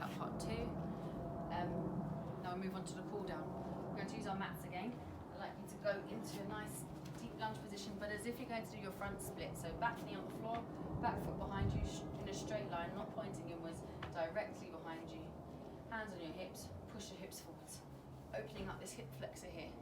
that part too. Now we move on to the cool down. We're going to use our mats again. I'd like you to go into a nice deep lunge position, but as if you're going to do your front split. So back knee on the floor, back foot behind you in a straight line, not pointing inwards, directly behind you. Hands on your hips, push your hips forwards. Opening up this hip flexor here.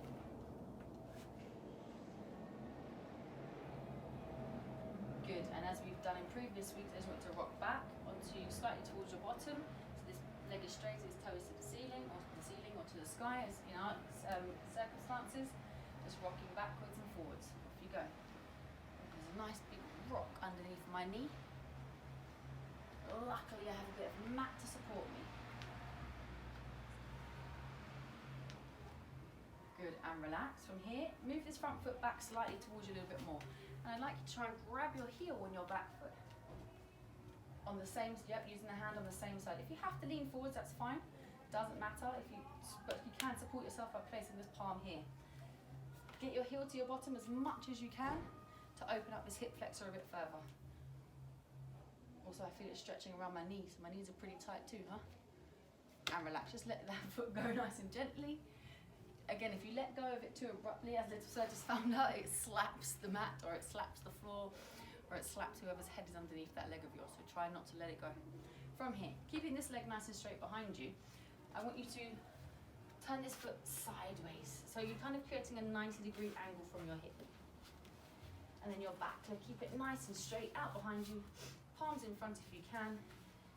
Good, and as we've done in previous weeks, I just want to rock back onto slightly towards your bottom. So this leg is straight, its toes to the ceiling or to the sky, as in our circumstances. Just rocking backwards and forwards. Off you go. There's a nice big rock underneath my knee. Luckily I have a bit of mat to support me. Good, and relax. From here, move this front foot back slightly towards you a little bit more. And I'd like you to try and grab your heel on your back foot. On the same, using the hand on the same side. If you have to lean forwards, that's fine. Doesn't matter, but you can support yourself by placing this palm here. Get your heel to your bottom as much as you can to open up this hip flexor a bit further. Also, I feel it stretching around my knees. My knees are pretty tight too, huh? And relax, just let that foot go nice and gently. Again, if you let go of it too abruptly, as Little Sir just found out, it slaps the mat, or it slaps the floor, or it slaps whoever's head is underneath that leg of yours. So try not to let it go. From here, keeping this leg nice and straight behind you, I want you to turn this foot sideways. So you're kind of creating a 90-degree angle from your hip. And then your back leg, keep it nice and straight out behind you. Palms in front if you can.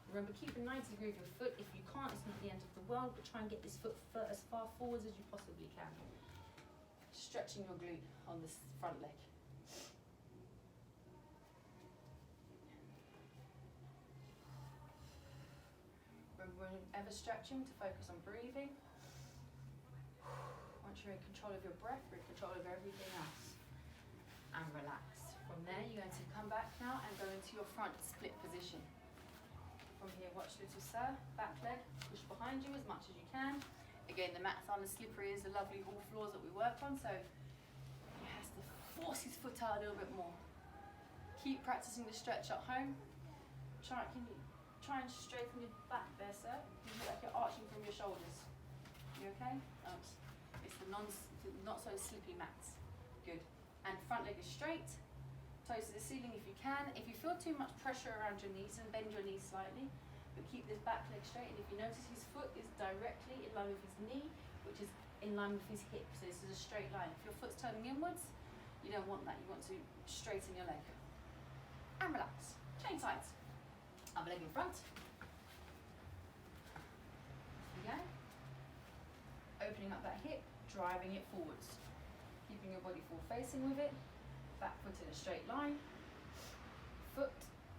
Remember, keep a 90 degree of your foot. If you can't, it's not the end of the world, but try and get this foot as far forwards as you possibly can. Stretching your glute on this front leg. Remember, whenever stretching, to focus on breathing. Once you're in control of your breath, you're in control of everything else. And relax. From there, you're going to come back now and go into your front split position. From here, watch Little Sir, back leg, push behind you as much as you can. Again, the mats aren't as slippery as the lovely hall floors that we work on, so he has to force his foot out a little bit more. Keep practicing the stretch at home. Can you try and straighten your back there, sir? You look like you're arching from your shoulders. You okay? It's the not so slippy mats. Good. And front leg is straight. Toes to the ceiling if you can. If you feel too much pressure around your knees, then bend your knees slightly, but keep this back leg straight. And if you notice, his foot is directly in line with his knee, which is in line with his hip. So this is a straight line. If your foot's turning inwards, you don't want that. You want to straighten your leg. And relax. Change sides. Other leg in front. There you go. Opening up that hip, driving it forwards. Keeping your body full facing with it. Back foot in a straight line, foot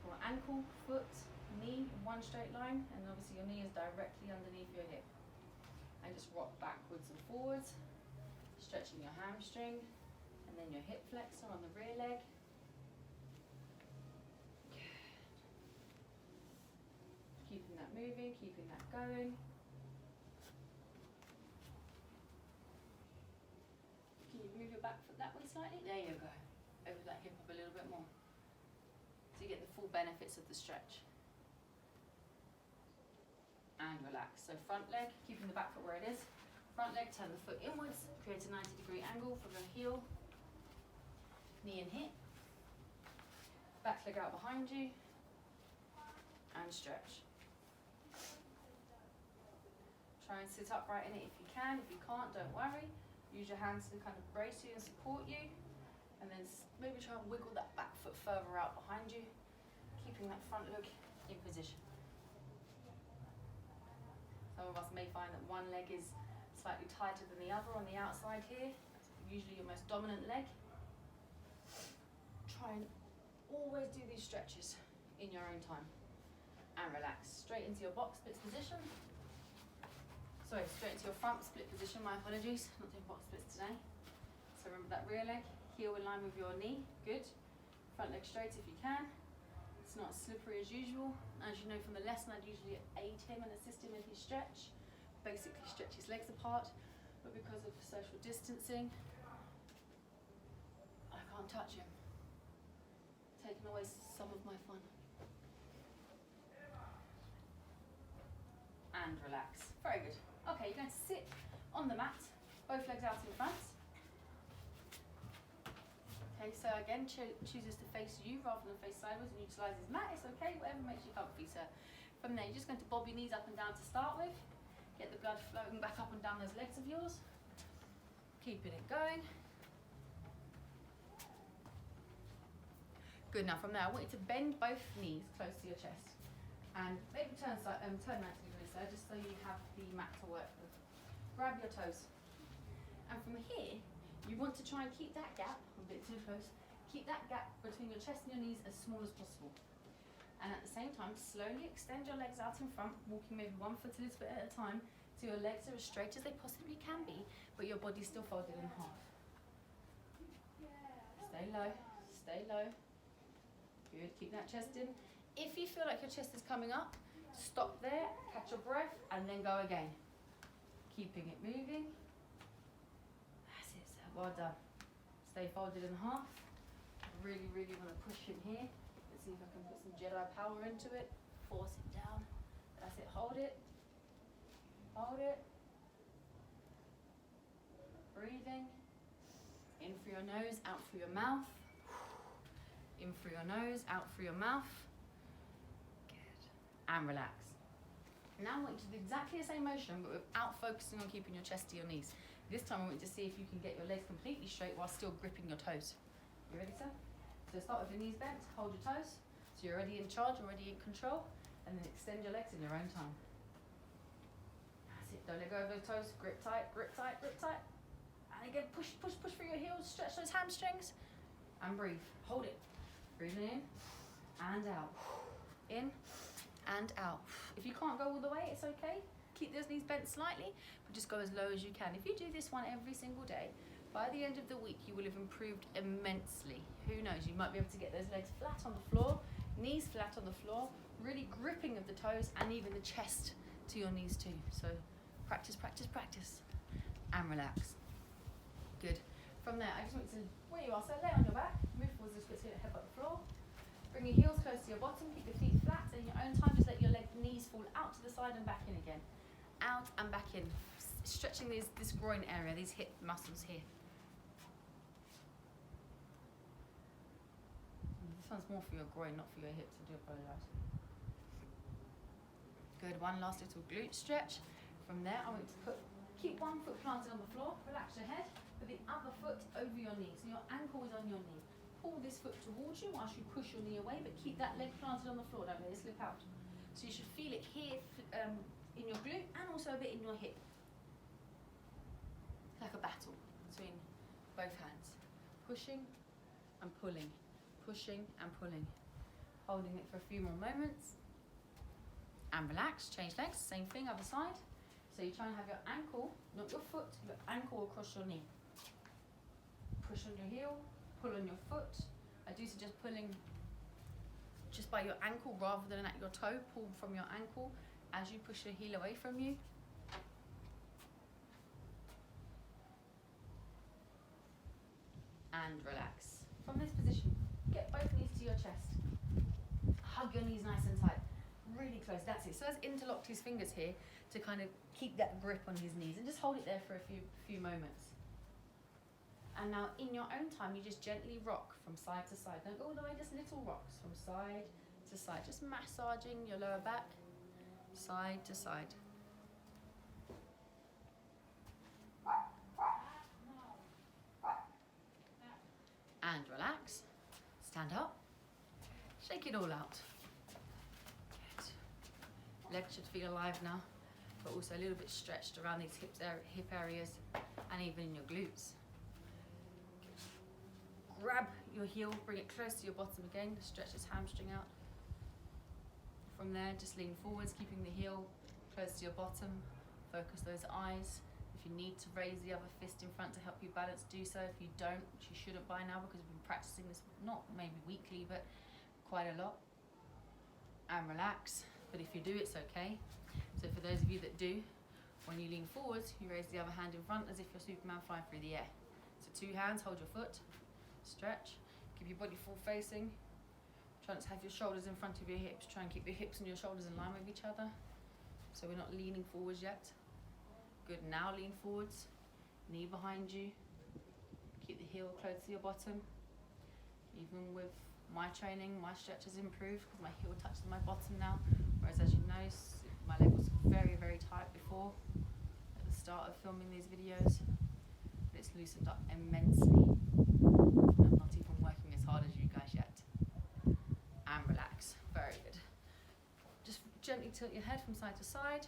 or ankle, foot, knee in one straight line, and obviously your knee is directly underneath your hip. And just rock backwards and forwards, stretching your hamstring, and then your hip flexor on the rear leg. Good. Keeping that moving, keeping that going. Can you move your back foot that way slightly? There you go. Over that hip up a little bit more. So you get the full benefits of the stretch. And relax. So front leg, keeping the back foot where it is. Front leg, turn the foot inwards, create a 90-degree angle from your heel, knee and hip. Back leg out behind you, and stretch. Try and sit upright in it if you can. If you can't, don't worry. Use your hands to kind of brace you and support you. And then maybe try and wiggle that back foot further out behind you, keeping that front leg in position. Some of us may find that one leg is slightly tighter than the other on the outside here. That's usually your most dominant leg. Try and always do these stretches in your own time. And relax. Straight into your box splits position. Sorry, straight into your front split position, my apologies. Not doing box splits today. So remember that rear leg. Heel in line with your knee, good. Front leg straight if you can. It's not as slippery as usual. As you know from the lesson, I'd usually aid him and assist him in his stretch. Basically stretch his legs apart, but because of social distancing, I can't touch him. Taking away some of my fun. and relax. Very good. Okay, you're going to sit on the mat, both legs out in front. Okay, so again, chooses to face you rather than face sideways and utilise his mat. It's okay, whatever makes you comfy. So from there, you're just going to bob your knees up and down to start with. Get the blood flowing back up and down those legs of yours. Keeping it going. Good, now from there, I want you to bend both knees close to your chest. And maybe turn 90 degrees there, just so you have the mat to work with. Grab your toes. And from here, you want to try and keep that gap, a bit too close, keep that gap between your chest and your knees as small as possible. And at the same time, slowly extend your legs out in front, walking maybe 1 foot a little bit at a time, so your legs are as straight as they possibly can be, but your body's still folded in half. Stay low, stay low. Good, keep that chest in. If you feel like your chest is coming up, stop there, catch your breath, and then go again. Keeping it moving. That's it, sir. Well done. Stay folded in half. Really, really want to push in here. Let's see if I can put some Jedi power into it. Force it down. That's it. Hold it. Hold it. Breathing. In through your nose, out through your mouth. In through your nose, out through your mouth. Good. And relax. Now I want you to do exactly the same motion, but without focusing on keeping your chest to your knees. This time I want you to see if you can get your legs completely straight while still gripping your toes. You ready, sir? So start with your knees bent, hold your toes. So you're already in charge, already in control. And then extend your legs in your own time. That's it, don't let go of those toes. Grip tight, grip tight, grip tight. And again, push, push, push through your heels, stretch those hamstrings. And breathe, hold it. Breathing in and out. In and out. If you can't go all the way, it's okay. Keep those knees bent slightly, but just go as low as you can. If you do this one every single day, by the end of the week, you will have improved immensely. Who knows, you might be able to get those legs flat on the floor, knees flat on the floor, really gripping of the toes and even the chest to your knees too. So practice, practice, practice, and relax. Good. From there, I just want you to, where you are, so lay on your back, move forwards a bit, head up the floor. Bring your heels close to your bottom, keep your feet flat, and in your own time, just let your knees fall out to the side and back in again. Out and back in, stretching this groin area, these hip muscles here. This one's more for your groin, not for your hips, I do apologise. Good, one last little glute stretch. From there, I want you to keep one foot planted on the floor, relax your head, put the other foot over your knee, so your ankle is on your knee. Pull this foot towards you whilst you push your knee away, but keep that leg planted on the floor, don't let it slip out. So you should feel it here in your glute and also a bit in your hip. Like a battle between both hands. Pushing and pulling, pushing and pulling. Holding it for a few more moments. And relax, change legs, same thing, other side. So you try and have your ankle, not your foot, your ankle across your knee. Push on your heel. Pull on your foot. I do suggest pulling just by your ankle rather than at your toe. Pull from your ankle as you push your heel away from you. And relax. From this position, get both knees to your chest. Hug your knees nice and tight. Really close, that's it. So let's interlock his fingers here to kind of keep that grip on his knees and just hold it there for a few moments. And now in your own time, you just gently rock from side to side. Don't go all the way, just little rocks from side to side. Just massaging your lower back, side to side. And relax. Stand up. Shake it all out. Good. Legs should feel alive now, but also a little bit stretched around these hip areas and even in your glutes. Grab your heel, bring it close to your bottom again, stretch this hamstring out. From there, just lean forwards, keeping the heel close to your bottom. Focus those eyes. If you need to raise the other fist in front to help you balance, do so. If you don't, which you shouldn't by now because we've been practicing this, not maybe weekly, but quite a lot. And relax, but if you do, it's okay. So for those of you that do, when you lean forwards, you raise the other hand in front as if you're Superman flying through the air. So 2 hands, hold your foot. Stretch, keep your body full facing. Try not to have your shoulders in front of your hips. Try and keep your hips and your shoulders in line with each other. So we're not leaning forwards yet. Good, now lean forwards, knee behind you. Keep the heel close to your bottom. Even with my training, my stretch has improved because my heel touches my bottom now. Whereas as you know, my leg was very, very tight before at the start of filming these videos. But it's loosened up immensely. I'm not even working as hard as you guys yet. And relax, very good. Just gently tilt your head from side to side.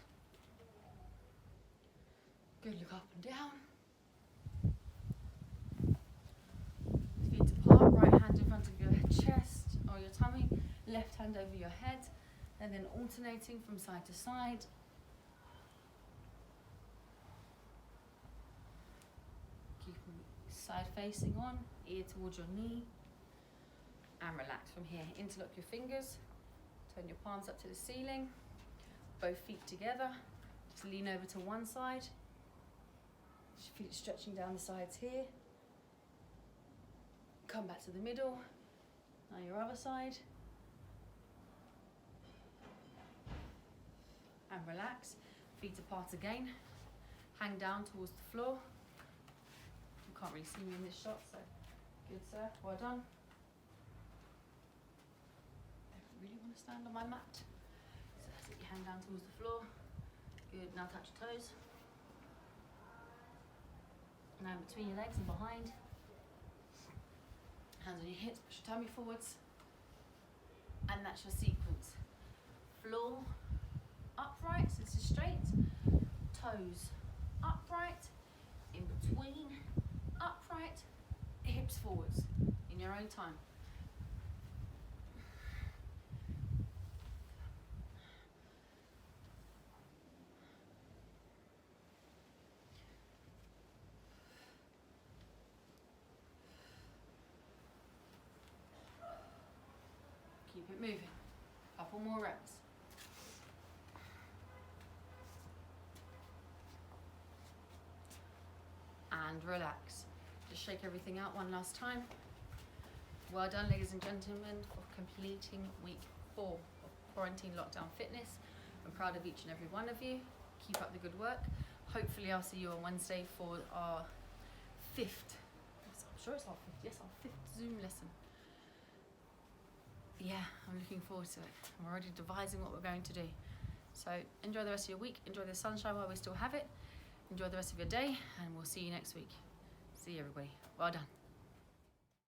Good, look up and down. Feet apart, right hand in front of your chest or your tummy, left hand over your head, and then alternating from side to side. Keep side facing on, ear towards your knee, and relax from here. Interlock your fingers, turn your palms up to the ceiling, both feet together. Just lean over to one side. Feet stretching down the sides here. Come back to the middle. Now your other side. And relax. Feet apart again. Hang down towards the floor. You can't really see me in this shot, so good, sir. Well done. I really want to stand on my mat. So that's it. You hang down towards the floor. Good. Now touch your toes. Now between your legs and behind. Hands on your hips, push your tummy forwards. And that's your sequence. Floor upright, so this is straight. Toes upright, in between, upright, hips forwards, in your own time. Keep it moving. Couple more reps. And relax. Just shake everything out one last time. Well done, ladies and gentlemen, for completing week 4 of Quarantine Lockdown Fitness. I'm proud of each and every one of you. Keep up the good work. Hopefully I'll see you on Wednesday for our 5th, I'm sure it's our 5th, yes, our 5th Zoom lesson. Yeah, I'm looking forward to it. I'm already devising what we're going to do. So enjoy the rest of your week. Enjoy the sunshine while we still have it. Enjoy the rest of your day, and we'll see you next week. See you, everybody. Well done.